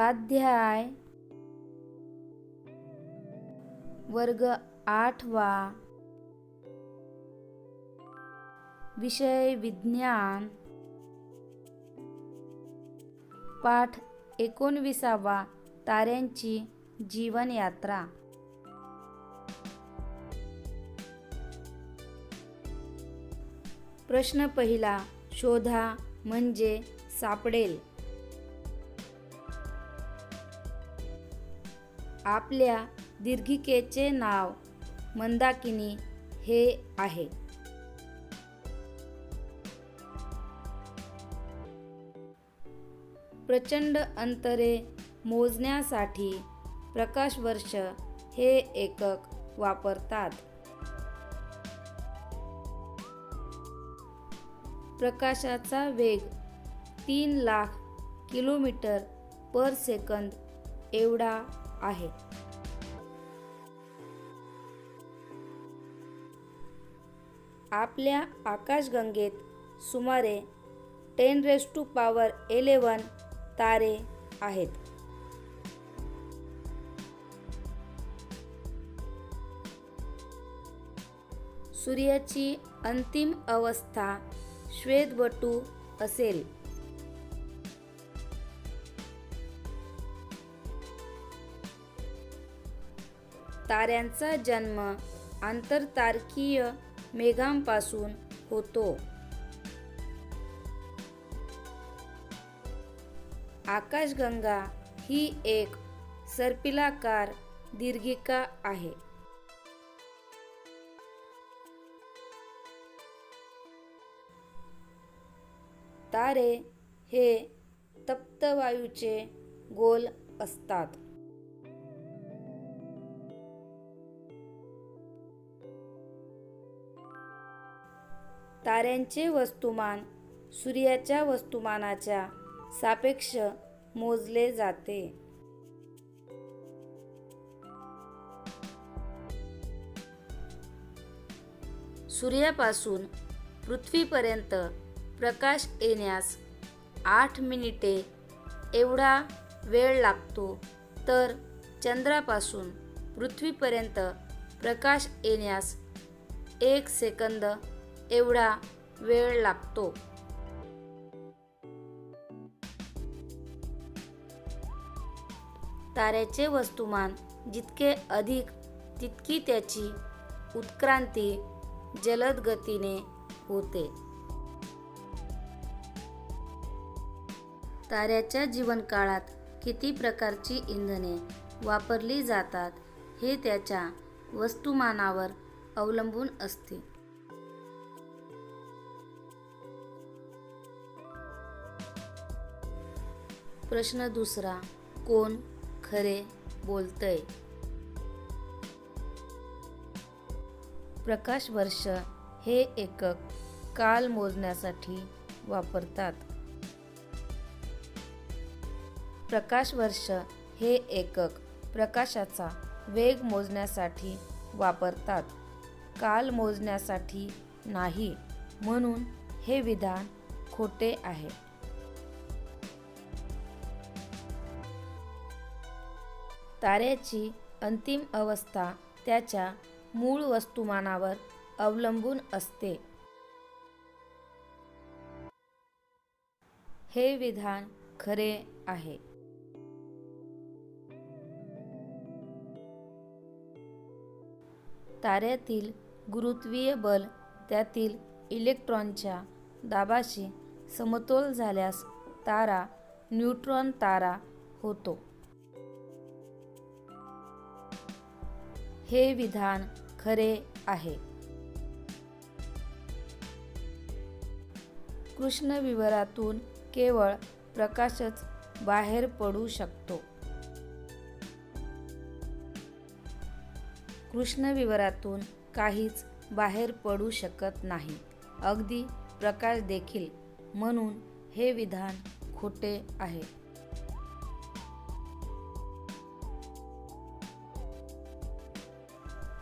स्वाध्याय वर्ग 8वा विषय विज्ञान पाठ 19वा ताऱ्यांची जीवनयात्रा। प्रश्न पहिला, शोधा म्हणजे सापडेल। आपल्या दीर्घिकेचे नाव मंदाकिनी हे आहे। प्रचंड अंतरे मोजण्यासाठी प्रकाशवर्ष हे एकक वापरतात। प्रकाशाचा वेग 3 लाख किलोमीटर पर सेकंद एवढा आहे। आपल्या आकाशगंगेत सुमारे 10⁻11 तारे आहेत। सूर्याची अंतिम अवस्था श्वेतबटू असेल। ताऱ्यांचा जन्म आंतरतारकीय मेघांपासून होतो। आकाशगंगा ही एक सर्पिलाकार दीर्घिका आहे। तारे हे तप्त वायूचे गोल असतात। ताऱ्यांचे वस्तुमान सूर्याच्या वस्तुमानाच्या सापेक्ष मोजले जाते। सूर्यापासून पृथ्वीपर्यंत प्रकाश येण्यास 8 मिनिटे एवढा वेळ लागतो, तर चंद्रापासून पृथ्वीपर्यंत प्रकाश येण्यास 1 सेकंद एवढा वेळ लागतो। ताऱ्याचे वस्तुमान जितके अधिक तितकी त्याची उत्क्रांती जलद गतीने होते। ताऱ्याच्या जीवनकाळात किती प्रकारची इंधने वापरली जातात हे त्याच्या वस्तुमानावर अवलंबून असते। प्रश्न दुसरा, कोण खरे बोलतय? प्रकाशवर्ष हे एकक काल मोजण्यासाठी वापरतात। प्रकाशवर्ष हे एकक प्रकाशाचा वेग मोजण्यासाठी वापरतात, काल मोजण्यासाठी नाही, म्हणून हे विधान खोटे आहे। ताऱ्याची अंतिम अवस्था त्याच्या मूळ वस्तुमानावर अवलंबून असते। हे विधान खरे आहे। ताऱ्यातील गुरुत्वीय बल त्यातील इलेक्ट्रॉनच्या दाबाशी समतोल झाल्यास तारा न्यूट्रॉन तारा होतो। हे विधान खरे आहे। कृष्णविवरातून केवळ प्रकाशच बाहेर पडू शकतो। कृष्णविवरातून काहीच बाहेर पडू शकत नाही, अगदी प्रकाश देखील, म्हणून हे विधान खोटे आहे।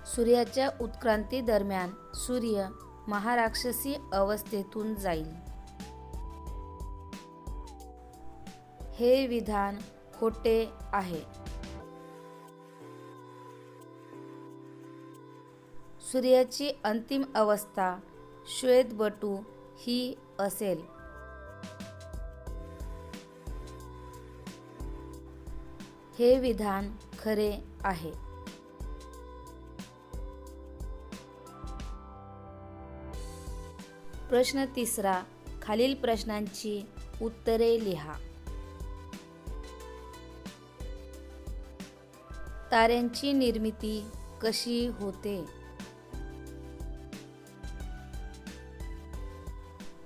सूर्याच्या उत्क्रांती दरम्यान सूर्य महाराक्षसी अवस्थेतून जाईल। हे विधान खोटे आहे. सूर्याची अंतिम अवस्था श्वेतबटू ही असेल. हे विधान खरे आहे. प्रश्न 3. खालील प्रश्नांची उत्तरे लिहा. ताऱ्यांची निर्मिती कशी होते?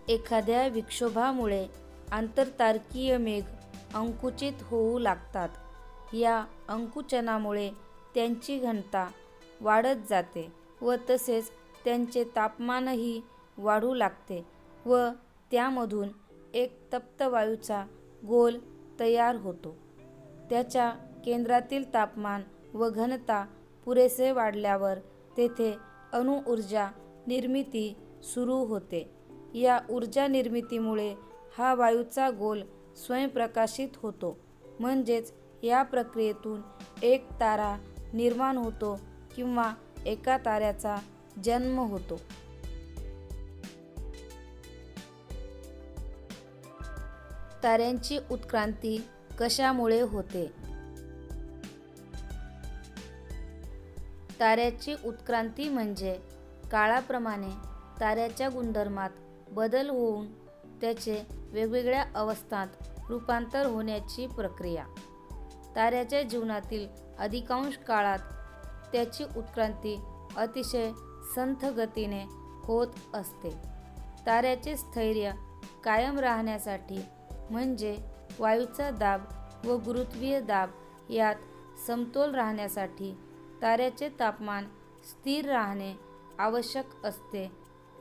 एखाद्या विक्षोभामुळे आंतरतारकीय मेघ अंकुचित होऊ लागतात. या अंकुचनामुळे त्यांची घनता वाढत जाते व तसेच त्यांचे तापमानही वाढू लागते व त्यामधून एक तप्त वायूचा गोल तयार होतो. त्याच्या केंद्रातील तापमान व घनता पुरेसे वाढल्यावर तेथे अणुऊर्जा निर्मिती सुरू होते. या ऊर्जा निर्मितीमुळे हा वायूचा गोल स्वयंप्रकाशित होतो. म्हणजेच या प्रक्रियेतून एक तारा निर्माण होतो किंवा एका ताऱ्याचा जन्म होतो. ताऱ्यांची उत्क्रांती कशामुळे होते? ताऱ्याची उत्क्रांती म्हणजे काळाप्रमाणे ताऱ्याच्या गुणधर्मात बदल होऊन त्याचे वेगवेगळ्या अवस्थांत रूपांतर होण्याची प्रक्रिया. ताऱ्याच्या जीवनातील अधिकांश काळात त्याची उत्क्रांती अतिशय संथ गतीने होत असते. ताऱ्याचे स्थैर्य कायम राहण्यासाठी म्हणजे वायूचा दाब व गुरुत्वीय दाब यात समतोल राहण्यासाठी ताऱ्याचे तापमान स्थिर राहणे आवश्यक असते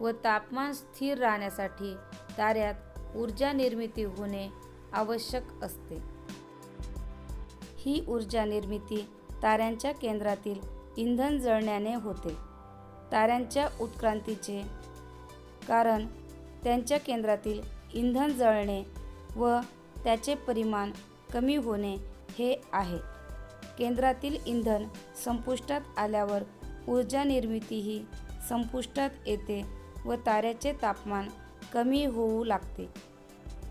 व तापमान स्थिर राहण्यासाठी ताऱ्यात ऊर्जा निर्मिती होणे आवश्यक असते. ही ऊर्जा निर्मिती ताऱ्यांच्या केंद्रातील इंधन जळण्याने होते. ताऱ्यांच्या उत्क्रांतीचे कारण त्यांच्या केंद्रातील इंधन जळणे व त्याचे परिमाण कमी होणे हे आहे. केंद्रातील इंधन संपुष्टात आल्यावर ऊर्जा निर्मितीही संपुष्टात येते व ताऱ्याचे तापमान कमी होऊ लागते.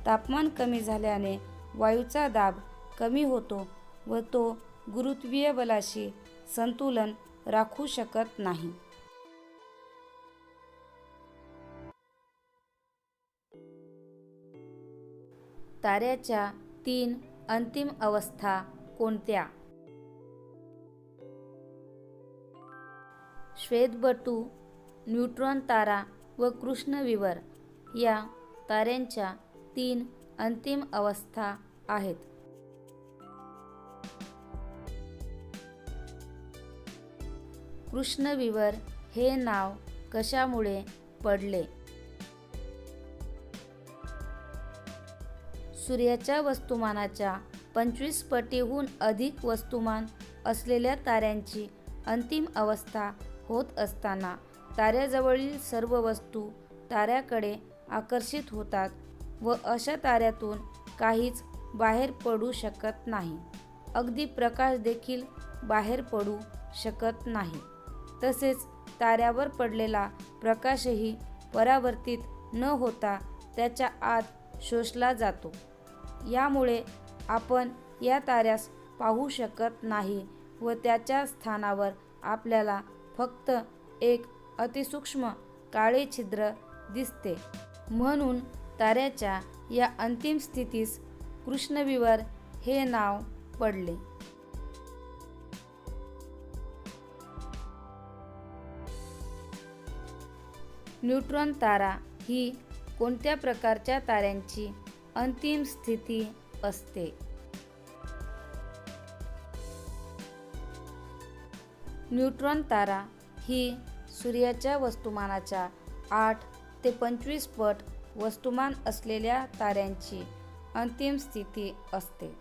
तापमान कमी झाल्याने वायूचा दाब कमी होतो व तो गुरुत्वीय बलाशी संतुलन राखू शकत नाही. ताऱ्याच्या 3 अंतिम अवस्था कोणत्या? श्वेतबटू, न्यूट्रॉन तारा व कृष्णविवर या ताऱ्यांच्या 3 अंतिम अवस्था आहेत. कृष्णविवर हे नाव कशामुळे पडले? सूर्याच्या वस्तुमानाच्या 25 पटीहून अधिक वस्तुमान असलेल्या ताऱ्यांची अंतिम अवस्था होत असताना ताऱ्याजवळील सर्व वस्तू ताऱ्याकडे आकर्षित होतात व अशा ताऱ्यातून काहीच बाहेर पडू शकत नाही. अगदी प्रकाश देखील बाहेर पडू शकत नाही. तसेच ताऱ्यावर पडलेला प्रकाशही परावर्तित न होता त्याच्या आत शोषला जातो. यामुळे आपण या ताऱ्यास पाहू शकत नाही व त्याच्या स्थानावर आपल्याला फक्त एक अतिसूक्ष्म काळे छिद्र दिसते. म्हणून ताऱ्याच्या या अंतिम स्थितीस कृष्णविवर हे नाव पडले. न्यूट्रॉन तारा ही कोणत्या प्रकारच्या ताऱ्यांची अंतिम स्थिती असते? न्यूट्रॉन तारा ही सूर्याच्या वस्तुमानाच्या 8 ते 25 पट वस्तुमान असलेल्या ताऱ्यांची अंतिम स्थिती असते.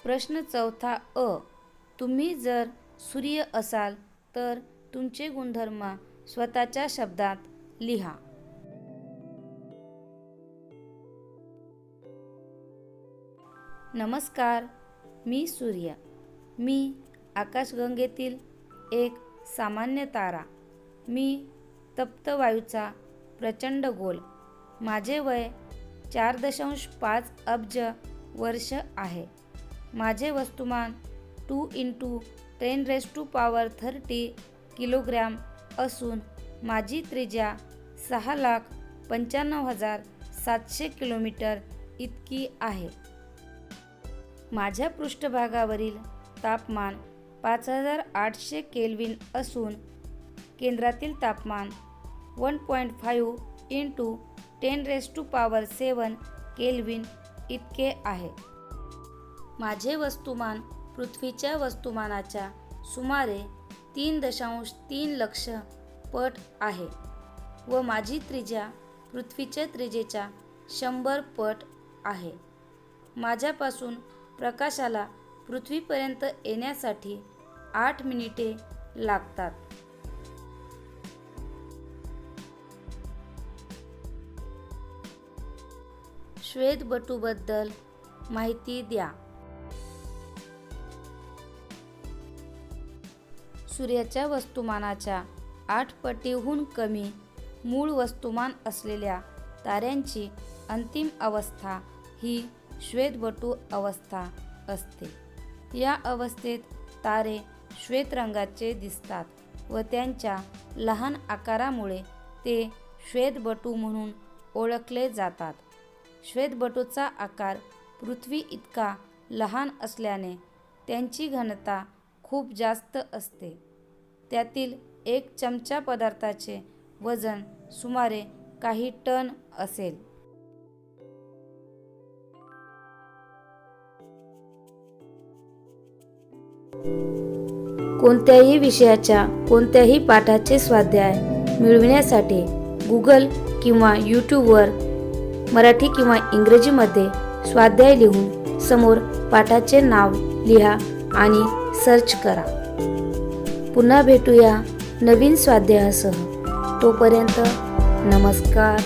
प्रश्न 4 अ. तुम्ही जर सूर्य असाल तर तुमचे गुणधर्म स्वतःच्या शब्दात लिहा. नमस्कार, मी सूर्य. मी आकाशगंगेतील एक सामान्य तारा. मी तप्त वायूचा प्रचंड गोल. माझे वय 4.5 अब्ज वर्ष आहे. माझे वस्तुमान 2 × 10⁻³ किलोग्रॅम असून माझी त्रिज्या 6,95,700 किलोमीटर इतकी आहे. माझ्या पृष्ठभागावरील तापमान 5,800 केल्विन असून केंद्रातील तापमान 1.5 × 10⁻⁷ केल्विन इतके आहे. माझे वस्तुमान पृथ्वीच्या वस्तुमानाच्या सुमारे 3.3 लक्ष पट आहे व माझी त्रिज्या पृथ्वीच्या त्रिज्येच्या 100 पट आहे. माझ्यापासून प्रकाशाला पृथ्वीपर्यंत येण्यासाठी 8 मिनिटे लागतात. श्वेतबटूबद्दल माहिती द्या. सूर्याच्या वस्तुमानाच्या 8 पटीहून कमी मूळ वस्तुमान असलेल्या ताऱ्यांची अंतिम अवस्था ही श्वेतबटू अवस्था असते. या अवस्थेत तारे श्वेत रंगाचे दिसतात व त्यांच्या लहान आकारामुळे ते श्वेतबटू म्हणून ओळखले जातात. श्वेतबटूचा आकार पृथ्वी इतका लहान असल्याने त्यांची घनता खूप जास्त असते. त्यातील 1 चमचा पदार्थाचे वजन सुमारे काही टन असेल. कोणत्याही विषयाच्या कोणत्याही पाठाचे स्वाध्याय मिळविण्यासाठी गुगल किंवा यूट्यूबवर मराठी किंवा इंग्रजीमध्ये स्वाध्याय लिहून समोर पाठाचे नाव लिहा आणि सर्च करा. पुन्हा भेटूया नवीन स्वाध्यायासह. तोपर्यंत नमस्कार.